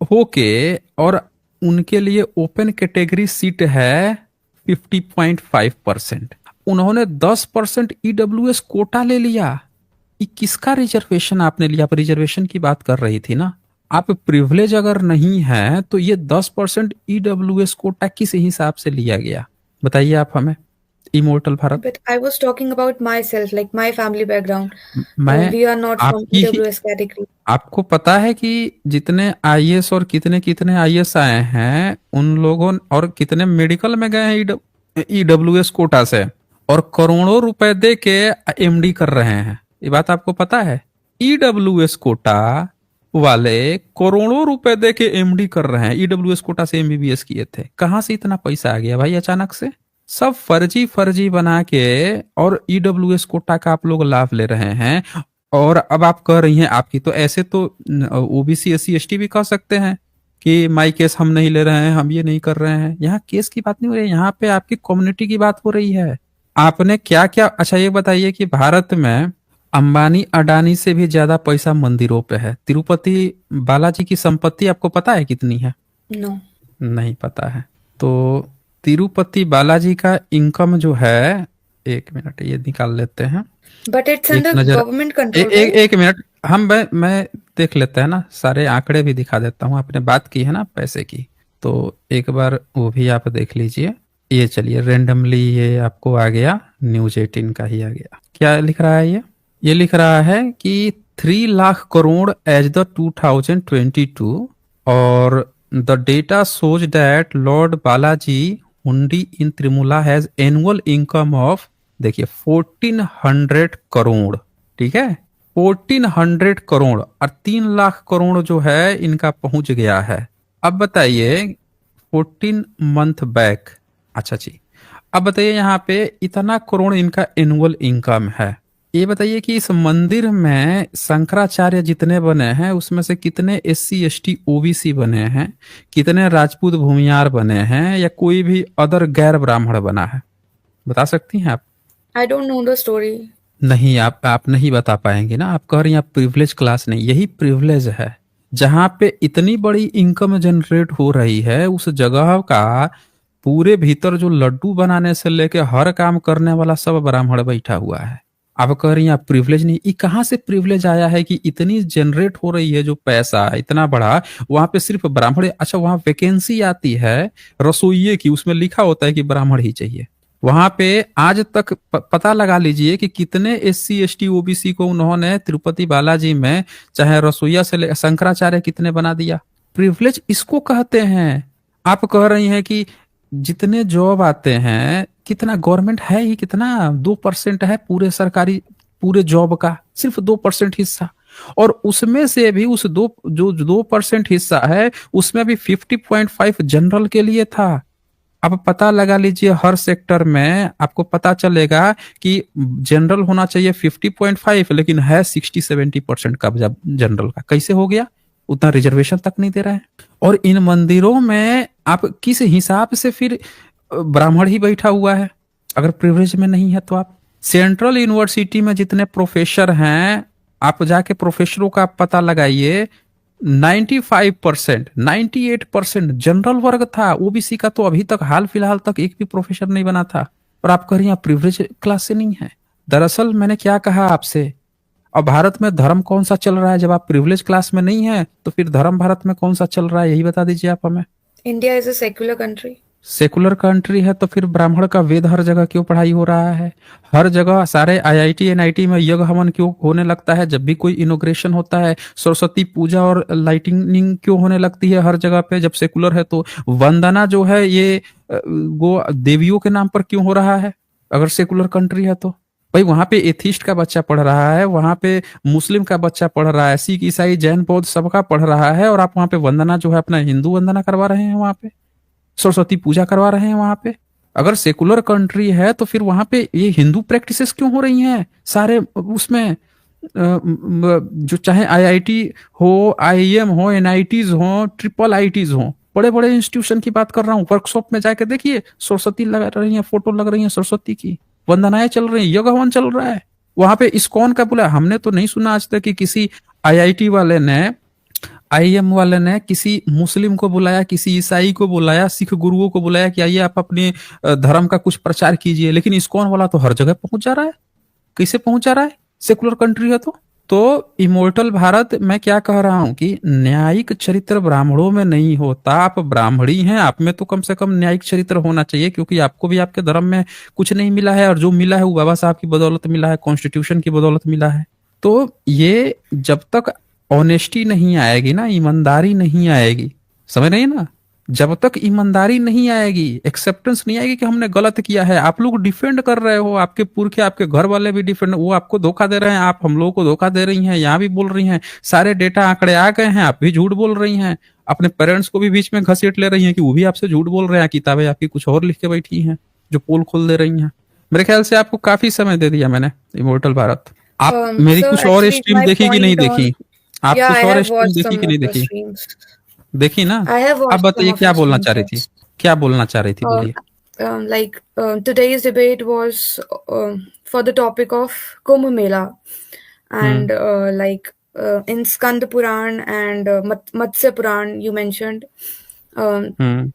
होके, और उनके लिए ओपन कैटेगरी सीट है 50.5%। उन्होंने 10% ईडब्ल्यूएस कोटा ले लिया। ये किसका रिजर्वेशन आपने लिया? आप रिजर्वेशन की बात कर रही थी ना। आप प्रिविलेज अगर नहीं है तो ये 10% ईडब्ल्यूएस कोटा किस हिसाब से लिया गया, बताइए आप हमें, immortal Bharat. But I was talking about myself, like my family background. मैं We are not from आपकी EWS category. आपको पता है कि जितने आईएएस और कितने कितने आईएएस आए हैं उन लोगों, और कितने मेडिकल में गए हैं ईडब्ल्यूएस कोटा से, और करोड़ों रुपए दे के एमडी कर रहे हैं, ये बात आपको पता है? ईडब्ल्यूएस कोटा वाले करोड़ों रुपए दे के एमडी कर रहे हैं, ईडब्ल्यूएस कोटा से एमबीबीएस किए थे। कहां से इतना पैसा आ गया भाई अचानक से? सब फर्जी फर्जी बना के और ईडब्ल्यूएस कोटा का आप लोग लाभ ले रहे हैं। और अब आप कह रही हैं आपकी तो ऐसे तो ओबीसी एससी एसटी भी कह सकते हैं कि माई केस हम नहीं ले रहे हैं, हम ये नहीं कर रहे हैं। यहाँ केस की बात नहीं हो रही है, यहाँ पे आपकी कम्युनिटी की बात हो रही है। आपने क्या क्या, अच्छा ये बताइए कि भारत में अंबानी अडानी से भी ज्यादा पैसा मंदिरों पे है। तिरुपति बालाजी की संपत्ति आपको पता है कितनी है? No. नहीं पता है। तो तिरुपति बालाजी का इनकम जो है, एक मिनट ये निकाल लेते हैं। But it's एक under नजर, government control, एक right? एक मिनट, मैं देख लेते हैं ना, सारे आंकड़े भी दिखा देता हूँ। आपने बात की है ना पैसे की, तो एक बार वो भी आप देख लीजिए। ये चलिए रेंडमली ये आपको आ गया, न्यूज 18 का ही आ गया। क्या लिख रहा है ये लिख रहा है कि 3 लाख करोड़ एज द 2022, और the data shows that Lord Balaji हुंडी इन त्रिमुला हैज एनुअल इनकम ऑफ, देखिए 1400 करोड़। ठीक है, 1400 करोड़, और 3 लाख करोड़ जो है इनका पहुंच गया है। अब बताइए 14 मंथ बैक, अच्छा जी, अब बताइए यहाँ पे इतना करोड़ इनका एनुअल इनकम है। ये बताइए कि इस मंदिर में शंकराचार्य जितने बने हैं उसमें से कितने एससी एसटी ओबीसी बने हैं, कितने राजपूत भूमियार बने हैं, या कोई भी अदर गैर ब्राह्मण बना है? बता सकती हैं आप? I don't know the story. नहीं, आप नहीं बता पाएंगे ना। आप कह रही हैं आप प्रिविलेज क्लास नहीं, यही प्रिविलेज है। जहां पे इतनी बड़ी इनकम जनरेट हो रही है उस जगह का पूरे भीतर जो लड्डू बनाने से लेके हर काम करने वाला सब ब्राह्मण बैठा हुआ है। आप कह रही हैं आप प्रिविलेज नहीं, ये कहाँ से प्रिविलेज आया है कि इतनी जनरेट हो रही है जो पैसा इतना बड़ा, वहां पे सिर्फ ब्राह्मण? अच्छा, वहां वैकेंसी आती है रसोइये की, उसमें लिखा होता है कि ब्राह्मण ही चाहिए। वहां पे आज तक पता लगा लीजिए कि कितने एससी एसटी ओबीसी को उन्होंने तिरुपति बालाजी में, चाहे रसोईया से शंकराचार्य कितने बना दिया। प्रिविलेज इसको कहते हैं। आप कह रही हैं कि जितने जॉब आते हैं, कितना गवर्नमेंट है ही कितना, 2% है पूरे सरकारी, पूरे जॉब का सिर्फ 2% हिस्सा। और उसमें से भी उस 2% हिस्सा है उसमें भी 50.5 जनरल के लिए था। अब पता लगा लीजिए हर सेक्टर में आपको पता चलेगा कि जनरल होना चाहिए 50.5, लेकिन है 60-70% कब्जा जनरल का। कैसे हो गया? उतना रिजर्वेशन तक नहीं दे रहे हैं। और इन मंदिरों में आप किस हिसाब से फिर ब्राह्मण ही बैठा हुआ है अगर प्रिविलेज में नहीं है तो? आप सेंट्रल यूनिवर्सिटी में जितने प्रोफेसर हैं, आप जाके प्रोफेसरों का पता लगाइए, 95%, 98% जनरल वर्ग था। ओबीसी का तो अभी तक हाल फिलहाल तक एक भी प्रोफेसर नहीं बना था। और आप कह रही हैं प्रिविलेज क्लास से नहीं है। दरअसल मैंने क्या कहा आपसे, अब भारत में धर्म कौन सा चल रहा है? जब आप प्रिविलेज क्लास में नहीं है तो फिर धर्म भारत में कौन सा चल रहा है, यही बता दीजिए आप हमें। India is a secular country. Secular country है तो फिर ब्राह्मण का वेद हर जगह क्यों पढ़ाई हो रहा है? हर जगह सारे आईआईटी एनआईटी में यज्ञ हवन क्यों होने लगता है? जब भी कोई इनोग्रेशन होता है, सरस्वती पूजा और लाइटिंग क्यों होने लगती है हर जगह पे जब सेकुलर है? तो वंदना जो है ये वो देवियों के नाम पर क्यों हो रहा है अगर सेकुलर कंट्री है तो? भाई वहां पे एथिस्ट का बच्चा पढ़ रहा है, वहां पे मुस्लिम का बच्चा पढ़ रहा है, सिख ईसाई जैन बौद्ध सबका पढ़ रहा है, और आप वहां पे वंदना जो है अपना हिंदू वंदना करवा रहे हैं, वहां पे सरस्वती पूजा करवा रहे हैं वहां पे। अगर सेकुलर कंट्री है तो फिर वहां पे ये हिंदू प्रैक्टिसेस क्यों हो रही हैं सारे उसमें? जो चाहे आईआईटी हो, आईएम हो, एनआईटीज हो, ट्रिपल आईटीज हो, बड़े बड़े इंस्टीट्यूशन की बात कर रहा हूँ। वर्कशॉप में जाके देखिए सरस्वती लगा रही है, फोटो लग रही है सरस्वती की, वंदनाएं चल रही है, यज्ञ हवन चल रहा है। वहां पे इस्कॉन का बोला, हमने तो नहीं सुना आज तक कि किसी आईआईटी वाले ने, आईएम वाले ने किसी मुस्लिम को बुलाया, किसी ईसाई को बुलाया, सिख गुरुओं को बुलाया कि आइए आप अपने धर्म का कुछ प्रचार कीजिए। लेकिन इस्कॉन वाला तो हर जगह पहुंच जा रहा है। कैसे पहुंच जा रहा है? सेकुलर कंट्री है तो इमोर्टल भारत, मैं क्या कह रहा हूं कि न्यायिक चरित्र ब्राह्मणों में नहीं होता। आप ब्राह्मणी हैं, आप में तो कम से कम न्यायिक चरित्र होना चाहिए, क्योंकि आपको भी आपके धर्म में कुछ नहीं मिला है, और जो मिला है वो बाबा साहब की बदौलत मिला है, कॉन्स्टिट्यूशन की बदौलत मिला है। तो ये जब तक ऑनेस्टी नहीं आएगी ना, ईमानदारी नहीं आएगी, समझ रही है ना, जब तक ईमानदारी नहीं आएगी, एक्सेप्टेंस नहीं आएगी कि हमने गलत किया है। आप लोग डिफेंड कर रहे हो, आपके पुरखे, आपके घर वाले भी डिफेंड, वो आपको धोखा दे रहे हैं, आप हम लोगों को धोखा दे रही हैं, यहाँ भी बोल रही हैं, सारे डेटा आंकड़े आ गए हैं, आप भी झूठ बोल रही हैं, अपने पेरेंट्स को भी बीच में घसीट ले रही हैं कि वो भी आपसे झूठ बोल रहे हैं, किताबें आपकी कुछ और लिख के बैठी हैं जो पोल खोल दे रही हैं। मेरे ख्याल से आपको काफी समय दे दिया मैंने इमोर्टल भारत। आप मेरी Sir, कुछ और actually, स्ट्रीम my देखी कि नहीं point on देखी? आप yeah, कुछ I और have स्ट्रीम watched देखी some कि of नहीं your देखी? streams. देखी ना? I have आप watched some बताइए of क्या your बोलना streams, चाह रही थी? yes. क्या बोलना चाह रही थी, Uh, बोलिए। today's debate was for the topic of Kumbh Mela, hmm. and in Skand Puran and Matsya Puran, you mentioned um, hmm.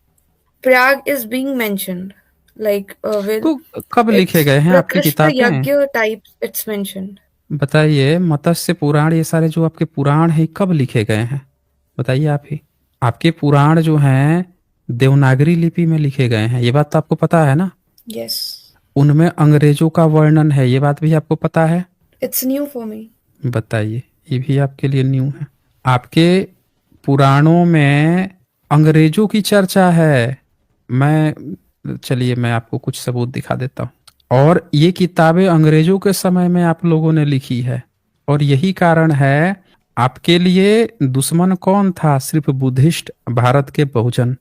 Prayag is being mentioned, with तो कब लिखे it's गए हैं आपकी Prakrishta किताबें? Yagya types it's mentioned. बताइए, मत्स्य पुराण, ये सारे जो आपके पुराण हैं कब लिखे गए हैं? बताइए आप ही। आपके पुराण जो हैं देवनागरी लिपि में लिखे गए हैं, ये बात तो आपको पता है ना? Yes, उनमें अंग्रेजों का वर्णन है, ये बात भी आपको पता है? it's new for me. बताइए, ये भी आपके लिए न्यू है? आपके पुराणों में अंग्रेजों की चर्चा है। चलिए मैं आपको कुछ सबूत दिखा देता हूँ। और ये किताबें अंग्रेजों के समय में आप लोगों ने लिखी है, और यही कारण है आपके लिए दुश्मन कौन था? सिर्फ बुद्धिस्ट, भारत के बहुजन।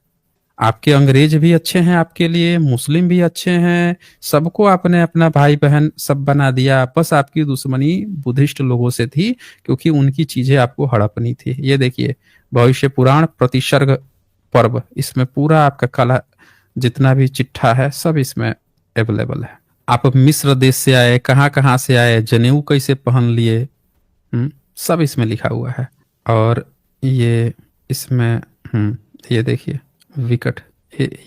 आपके अंग्रेज भी अच्छे हैं आपके लिए, मुस्लिम भी अच्छे हैं, सबको आपने अपना भाई बहन सब बना दिया। बस आपकी दुश्मनी बुद्धिस्ट लोगों से थी, क्योंकि उनकी चीजें आपको हड़पनी थी। ये देखिए, भविष्य पुराण प्रतिसर्ग पर्व, इसमें पूरा आपका कला जितना भी चिट्ठा है सब इसमें अवेलेबल है। आप मिस्र देश से आए, कहाँ कहाँ से आए, जनेऊ कैसे पहन लिए, सब इसमें लिखा हुआ है। और ये इसमें ये देखिए विकट,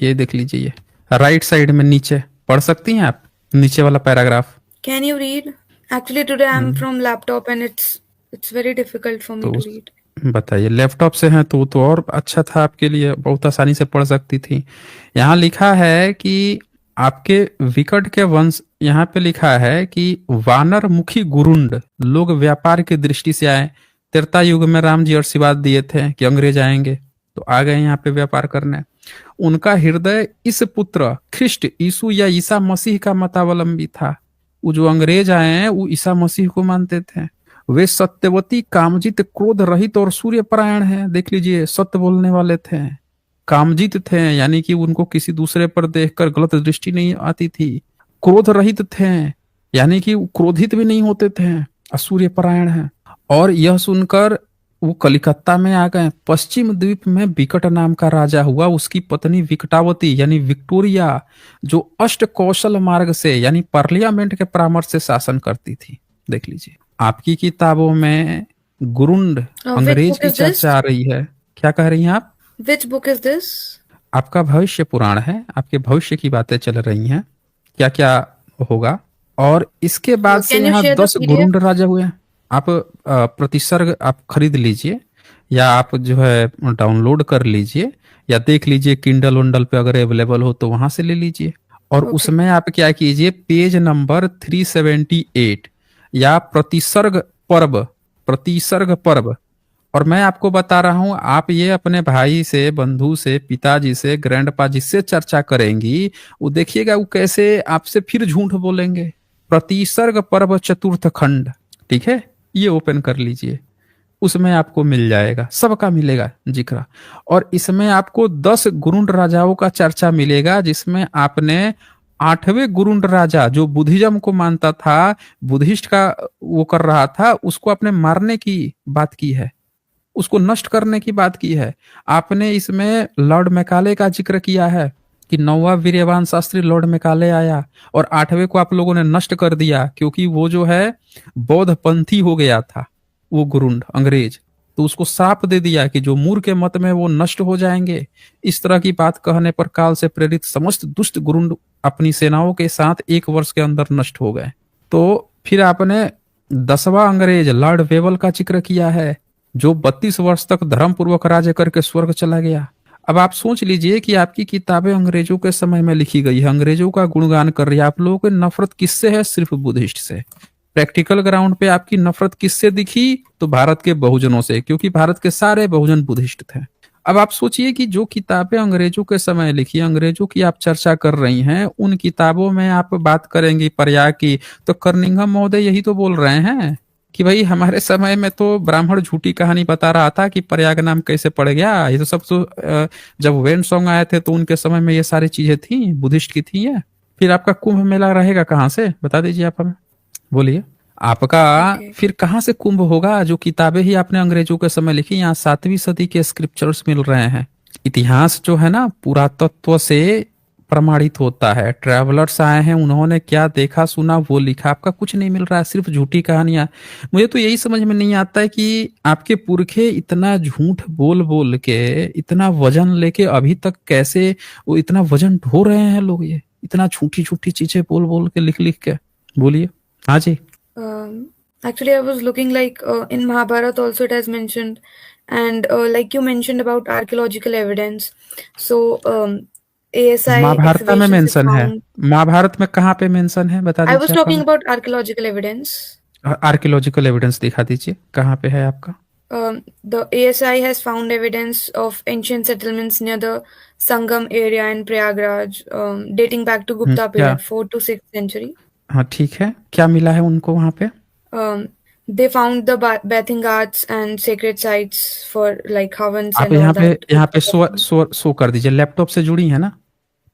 ये देख लीजिए, ये राइट साइड में नीचे पढ़ सकती हैं आप, नीचे वाला paragraph. Can you read? Actually, today I'm from laptop and it's very difficult for me तो to read. बताइए, लैपटॉप से हैं तो और अच्छा था आपके लिए, बहुत आसानी से पढ़ सकती थी। यहाँ लिखा है कि आपके विकट के वंश, यहाँ पे लिखा है कि वानर मुखी गुरुंड लोग व्यापार की दृष्टि से आए। त्रेता युग में राम जी आशीर्वाद दिए थे कि अंग्रेज आएंगे, तो आ गए यहाँ पे व्यापार करने। उनका हृदय इस पुत्र ख्रिस्ट यीशु या ईसा मसीह का मतावलंबी था। वो जो अंग्रेज आए हैं वो ईसा मसीह को मानते थे। वे सत्यवती, कामजित, क्रोध रहित और सूर्य परायण है। देख लीजिए, सत्य बोलने वाले थे, कामजित थे, यानी कि उनको किसी दूसरे पर देखकर गलत दृष्टि नहीं आती थी। क्रोध रहित थे, यानी कि क्रोधित भी नहीं होते थे, असूर्य परायण है। और यह सुनकर वो कलिकत्ता में आ गए। पश्चिम द्वीप में विकट नाम का राजा हुआ, उसकी पत्नी विकटावती यानी विक्टोरिया, जो अष्ट कौशल मार्ग से यानी पार्लियामेंट के परामर्श से शासन करती थी। देख लीजिए, आपकी किताबों में गुरुंड Which अंग्रेज book की is this? चर्चा आ रही है। क्या कह रही हैं आप? Which book is this? आपका भविष्य पुराण है, आपके भविष्य की बातें चल रही हैं, क्या क्या होगा। और इसके बाद से Can you यहाँ share the 10 PDF? गुरुंड राजा हुए। आप प्रतिसर्ग आप खरीद लीजिए, या आप जो है डाउनलोड कर लीजिए, या देख लीजिए किंडल वंडल पे अगर अवेलेबल हो तो वहां से ले लीजिए। और Okay. उसमें आप क्या कीजिए, पेज नंबर 378 या प्रतिसर्ग पर्व। और मैं आपको बता रहा हूं, आप ये अपने भाई से, बंधु से, पिताजी से, ग्रैंडपा जिससे चर्चा करेंगी, वो देखिएगा वो कैसे आपसे फिर झूठ बोलेंगे। प्रतिसर्ग पर्व चतुर्थ खंड, ठीक है, ये ओपन कर लीजिए, उसमें आपको मिल जाएगा, सबका मिलेगा जिक्र। और इसमें आपको 10 गुरुंड राजाओं का चर्चा मिलेगा, जिसमें आपने 8वें गुरुंड राजा जो बुद्धिज्म को मानता था, बुद्धिस्ट का वो कर रहा था, उसको आपने मारने की बात की है, उसको नष्ट करने की बात की है। आपने इसमें लॉर्ड मैकाले का जिक्र किया है कि 9वां वीर्यवान शास्त्री लॉर्ड मैकाले आया और 8वें को आप लोगों ने नष्ट कर दिया, क्योंकि वो जो है बौद्ध पंथी हो गया था, वो गुरुंड अंग्रेज, तो उसको श्राप दे दिया कि जो मूर के मत में वो नष्ट हो जाएंगे। इस तरह की बात कहने पर काल से प्रेरित समस्त दुष्ट गुरुंड अपनी सेनाओं के साथ 1 वर्ष के अंदर नष्ट हो गए। तो फिर आपने 10वां अंग्रेज लॉर्ड वेवल का जिक्र किया है, जो 32 वर्ष तक धर्म पूर्वक राज्य करके स्वर्ग चला गया। अब आप सोच लीजिए कि आपकी किताबें अंग्रेजों के समय में लिखी गई है, अंग्रेजों का गुणगान कर रही है। आप लोगों की नफरत किससे है? सिर्फ बुद्धिस्ट से। प्रैक्टिकल ग्राउंड पे आपकी नफरत किससे दिखी? तो भारत के बहुजनों से, क्योंकि भारत के सारे बहुजन बुद्धिस्ट थे। अब आप सोचिए कि जो किताबें अंग्रेजों के समय लिखी, अंग्रेजों की आप चर्चा कर रही हैं, उन किताबों में आप बात करेंगी प्रयाग की, तो कर्निंघम महोदय यही तो बोल रहे हैं कि भाई हमारे समय में तो ब्राह्मण झूठी कहानी बता रहा था कि प्रयाग नाम कैसे पड़ गया। ये तो सब तो जब वेन सॉन्ग आए थे तो उनके समय में ये सारी चीजें थी, बुद्धिस्ट की थी ये। फिर आपका कुंभ मेला रहेगा कहाँ से? बता दीजिए आप हमें, बोलिए। आपका Okay. फिर कहाँ से कुंभ होगा? जो किताबें ही आपने अंग्रेजों के समय लिखी, यहाँ 7वीं सदी के स्क्रिप्चर्स मिल रहे हैं। इतिहास जो है ना पुरातत्व से प्रमाणित होता है। ट्रैवलर्स आए हैं, उन्होंने क्या देखा सुना वो लिखा। आपका कुछ नहीं मिल रहा है, सिर्फ झूठी कहानियां। मुझे तो यही समझ में नहीं आता है कि आपके पुरखे इतना झूठ बोल बोल के, इतना वजन लेके अभी तक कैसे वो इतना वजन ढो रहे हैं लोग, ये इतना झूठी झूठी चीजें बोल बोल के लिख लिख के। बोलिए। हाँ जी। Um, Actually, I was looking like in Mahabharata also it has mentioned, and like you mentioned about archaeological evidence. So ASI Mahabharat में excavations is मेंशन है। found. महाभारत में कहाँ पे मेंशन है, बता I was दीजिए आप talking हमें। about archaeological evidence. Archaeological evidence दिखा दीजिए, कहाँ पे है आपका? The ASI has found evidence of ancient settlements near the Sangam area in Prayagraj, dating back to Gupta क्या? period, 4th to 6th century. हाँ ठीक है, क्या मिला है उनको वहाँ पे? Um, they found the bathing ghats and sacred sites for like havans आप and all that. यहाँ पे शो कर दीजिए। लैपटॉप से जुड़ी है ना,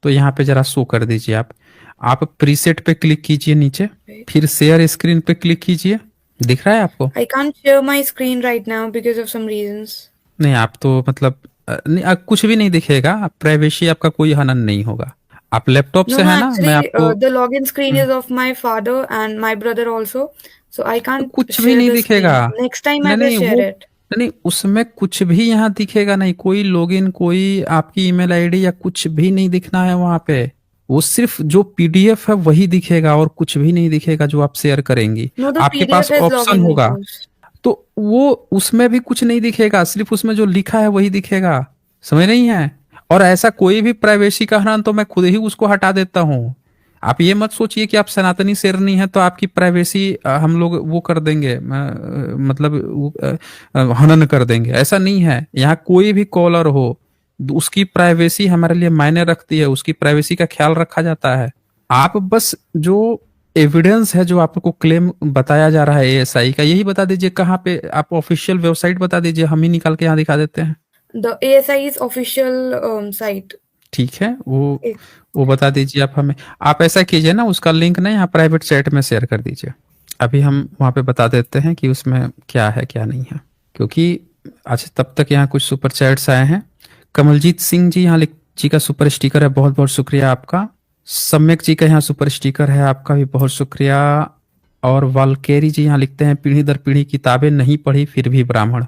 तो यहाँ पे जरा शो कर दीजिए। आप प्रीसेट पे क्लिक कीजिए नीचे, फिर शेयर स्क्रीन पे क्लिक कीजिए। दिख रहा है आपको? I can't share my screen right now because of some reasons. नहीं, आप तो मतलब नहीं, कुछ भी नहीं दिखेगा। प्राइवेसी आपका कोई हनन नहीं होगा। आप लैपटॉप No, से no, है ना, मैं actually, आपको the login screen is of my father and my brother also, so I तो can't कुछ भी share नहीं the दिखेगा। screen. Next time I नहीं will नहीं share वो it. नहीं, उसमें कुछ भी यहाँ दिखेगा नहीं। कोई लॉगिन, कोई आपकी ईमेल आईडी या कुछ भी नहीं दिखना है वहां पे। वो सिर्फ जो पीडीएफ है वही दिखेगा और कुछ भी नहीं दिखेगा जो आप शेयर करेंगी। No, the आपके पास PDF has ऑप्शन login होगा, details. तो वो उसमें भी कुछ नहीं दिखेगा, सिर्फ उसमें जो लिखा है वही दिखेगा। समझ नहीं है? और ऐसा कोई भी प्राइवेसी का हनन तो मैं खुद ही उसको हटा देता हूँ। आप ये मत सोचिए कि आप सनातनी शेरनी है तो आपकी प्राइवेसी हम लोग वो कर देंगे, मतलब हनन कर देंगे। ऐसा नहीं है। यहाँ कोई भी कॉलर हो, उसकी प्राइवेसी हमारे लिए मायने रखती है, उसकी प्राइवेसी का ख्याल रखा जाता है। आप बस जो एविडेंस है, जो आपको क्लेम बताया जा रहा है एएसआई का, यही बता दीजिए कहाँ पे। आप ऑफिशियल वेबसाइट बता दीजिए, हम ही निकाल के यहाँ दिखा देते हैं। The ASI's official site. ठीक है, एक वो बता दीजिए आप हमें। आप ऐसा कीजिए ना, उसका लिंक ना यहाँ प्राइवेट चैट में शेयर कर दीजिए। अभी हम वहाँ पे बता देते हैं कि उसमें क्या है क्या नहीं है, क्योंकि अच्छा तब तक यहाँ कुछ सुपर चैट्स आए हैं। कमलजीत सिंह जी यहाँ जी का सुपर स्टिकर है, बहुत बहुत शुक्रिया आपका। सम्यक जी का यहाँ सुपर स्टिकर है, आपका भी बहुत शुक्रिया। और वालकेरी जी यहाँ लिखते हैं, पीढ़ी दर पीढ़ी किताबें नहीं पढ़ी फिर भी ब्राह्मण।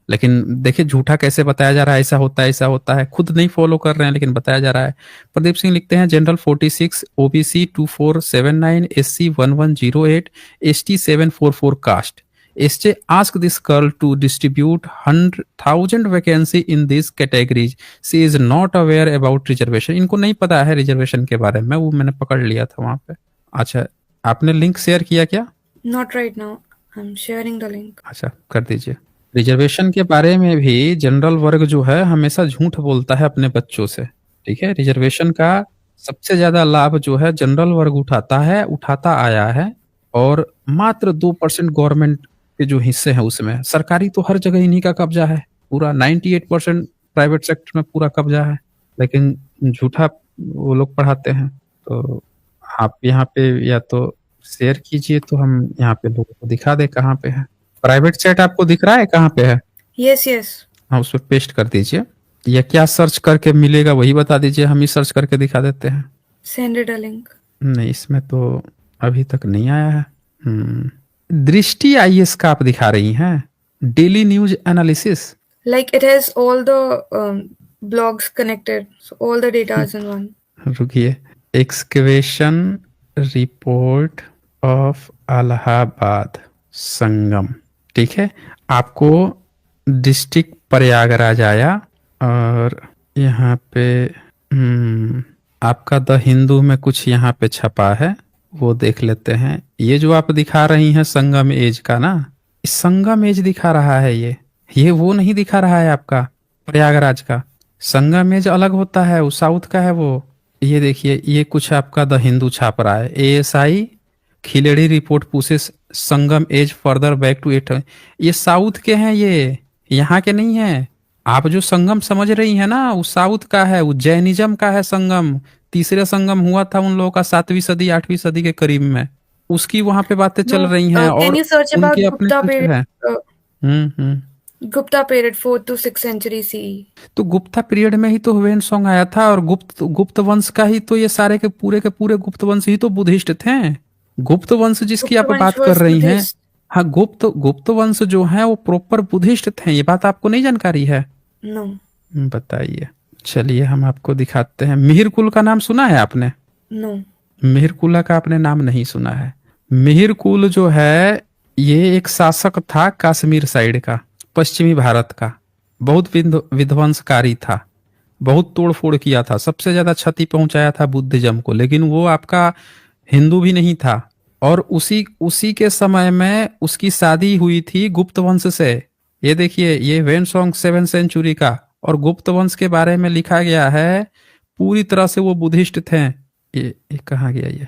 लेकिन देखिए झूठा कैसे बताया जा रहा है, ऐसा होता है, खुद नहीं फॉलो कर रहे हैं लेकिन बताया जा रहा है। प्रदीप सिंह लिखते हैं, general 46, OBC 2479, SC 1108, ST 744 caste. SJ ask this girl to distribute 100,000 vacancy in this categories, she is not aware about reservation. इनको नहीं पता है रिजर्वेशन के बारे में, वो मैंने पकड़ लिया था वहां पे। अच्छा, आपने लिंक शेयर किया क्या? not right now. I'm sharing the link. अच्छा, कर दीजिए। रिजर्वेशन के बारे में भी जनरल वर्ग जो है हमेशा झूठ बोलता है अपने बच्चों से। ठीक है, रिजर्वेशन का सबसे ज्यादा लाभ जो है जनरल वर्ग उठाता आया है, और मात्र 2% गवर्नमेंट के जो हिस्से हैं उसमें। सरकारी तो हर जगह इन्हीं का कब्जा है, पूरा 98% प्राइवेट सेक्टर में पूरा कब्जा है, लेकिन झूठा वो लोग पढ़ाते हैं। तो आप यहाँ पे या तो शेयर कीजिए तो हम यहाँ पे लोगों को दिखा दे कहाँ पे है। प्राइवेट चैट आपको दिख रहा है कहाँ पे है? Yes, yes. हाँ, उस पर पेस्ट कर दीजिए, या क्या सर्च करके मिलेगा वही बता दीजिए, हम ही सर्च करके दिखा देते हैं। Send it a link. नहीं, इसमें तो अभी तक नहीं आया है। दृष्टि आईएएस का आप दिखा रही हैं, daily news analysis. Like it has all the blogs connected, so all the data is in one. रुकिए, एक्सकवेशन रिपोर्ट ऑफ इलाहाबाद संगम। ठीक है, आपको डिस्ट्रिक्ट प्रयागराज आया, और यहाँ पे आपका द हिंदू में कुछ यहाँ पे छपा है, वो देख लेते हैं। ये जो आप दिखा रही हैं संगम एज का ना, संगम एज दिखा रहा है, ये वो नहीं दिखा रहा है आपका प्रयागराज का। संगम एज अलग होता है, वो साउथ का है वो। ये देखिए, ये कुछ आपका द हिंदू छाप रहा है, ASI Keeladi report pushes Sangam age further back to 8। ये साउथ के हैं, ये यहाँ के नहीं है। आप जो संगम समझ रही है ना, वो साउथ का है, वो जैनिज्म का है संगम। तीसरे संगम हुआ था उन लोगों का 7वीं सदी 8वीं सदी के करीब में। उसकी वहां पे बातें चल No, रही हैं can और you search उनके about अपने Gupta कल्चर period? है। हम्म। Gupta period, 4th to 6th century CE. तो गुप्ता पीरियड में ही तो ह्यूएन सॉन्ग आया था, और गुप्त वंश का ही तो ये सारे के पूरे गुप्त वंश ही तो बुद्धिस्ट थे। गुप्त वंश जिसकी Gupta आप Vansh बात कर was रही हैं, Buddhist. हाँ, गुप्त गुप्त वंश जो है वो प्रॉपर बुद्धिस्ट थे, ये बात आपको नहीं जानकारी है? No, बताइए। चलिए हम आपको दिखाते हैं। मिहिर कुल का नाम सुना है आपने? no. मिहिर कुला का आपने नाम नहीं सुना है। मिहिर कुल जो है ये एक शासक था कश्मीर साइड का, पश्चिमी भारत का। बहुत विध्वंसकारी था, बहुत तोड़फोड़ किया था, सबसे ज्यादा क्षति पहुंचाया था बुद्धिज्म को। लेकिन वो आपका हिंदू भी नहीं था। और उसी उसी के समय में उसकी शादी हुई थी गुप्त वंश से। ये देखिए, ये वेन सॉन्ग 7th सेंचुरी का, और गुप्त वंश के बारे में लिखा गया है। पूरी तरह से वो बुद्धिस्ट थे। ये कहाँ गया ये?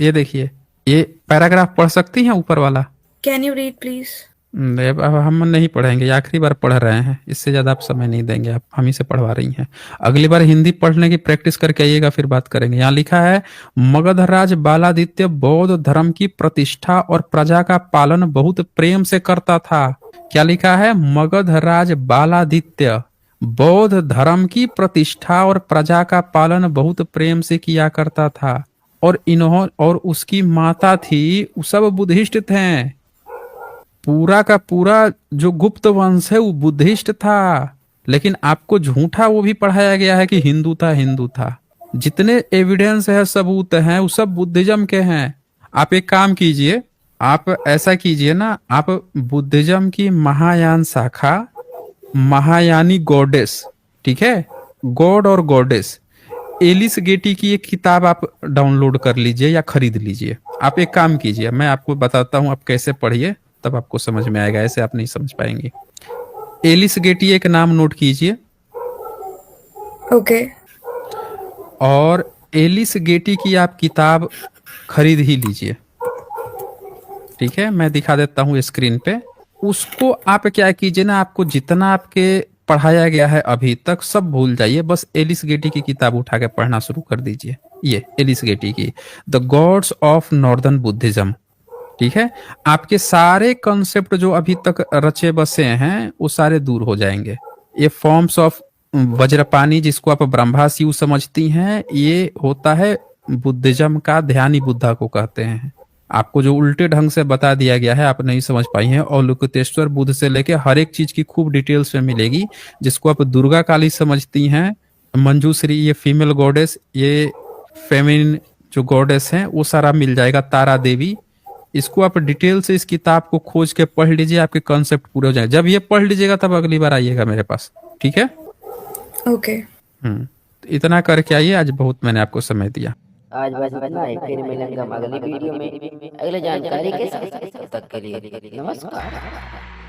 ये देखिए, ये पैराग्राफ पढ़ सकती हैं ऊपर वाला? Can you read, please? अब हम नहीं पढ़ेंगे, ये आखिरी बार पढ़ रहे हैं, इससे ज्यादा आप समय नहीं देंगे, आप हम ही से पढ़वा रही हैं। अगली बार हिंदी पढ़ने की प्रैक्टिस करके आइएगा, फिर बात करेंगे। यहाँ लिखा है, मगधराज बालादित्य बौद्ध धर्म की प्रतिष्ठा और प्रजा का पालन बहुत प्रेम से करता था। क्या लिखा है? मगधराज बालादित्य बौद्ध धर्म की प्रतिष्ठा और प्रजा का पालन बहुत प्रेम से किया करता था। और और उसकी माता थी, वो सब बुद्धिस्ट थे। पूरा का पूरा जो गुप्त वंश है वो बुद्धिस्ट था। लेकिन आपको झूठा वो भी पढ़ाया गया है कि हिंदू था, हिंदू था। जितने एविडेंस है, सबूत हैं, वो सब बुद्धिज्म के हैं। आप एक काम कीजिए, आप ऐसा कीजिए ना, आप बुद्धिज्म की महायान शाखा, महायानी गॉडेस, ठीक है, गॉड और गॉडेस, एलिस गेटी की एक किताब आप डाउनलोड कर लीजिए या खरीद लीजिए। आप एक काम कीजिए, मैं आपको बताता हूं आप कैसे पढ़िए, तब आपको समझ में आएगा, ऐसे आप नहीं समझ पाएंगे। एलिस गेटी एक नाम नोट कीजिए। Okay. और एलिस गेटी की आप किताब खरीद ही लीजिए, ठीक है। मैं दिखा देता हूँ स्क्रीन पे। उसको आप क्या कीजिए ना, आपको जितना आपके पढ़ाया गया है अभी तक सब भूल जाइए, बस एलिस गेटी की किताब उठा के पढ़ना शुरू कर दीजिए। ये एलिस गेटी की the gods of northern Buddhism, ठीक है। आपके सारे कॉन्सेप्ट जो अभी तक रचे बसे हैं वो सारे दूर हो जाएंगे। ये फॉर्म्स ऑफ वज्रपाणी, जिसको आप ब्रह्मा शिव समझती हैं, ये होता है बुद्धिज्म का ध्यानी बुद्धा को कहते हैं। आपको जो उल्टे ढंग से बता दिया गया है आप नहीं समझ पाई हैं। और लोकतेश्वर बुद्ध से लेके हर एक चीज की खूब डिटेल्स में मिलेगी। जिसको आप दुर्गा काली समझती हैं, मंजूश्री ये फीमेल गॉडेस, ये फेमिनिन जो गॉडेस हैं, वो सारा मिल जाएगा, तारा देवी। इसको आप डिटेल से इस किताब को खोज के पढ़ लीजिए, आपके कॉन्सेप्ट पूरे हो जाएंगे। जब ये पढ़ लीजिएगा तब अगली बार आइएगा मेरे पास, ठीक है। Okay. तो इतना करके आइए, आज बहुत मैंने आपको समय दिया। आज बस इतना ही, फिर मिलेंगे हम अगली वीडियो में अगले जानकारी के साथ। तब तक के लिए नमस्कार।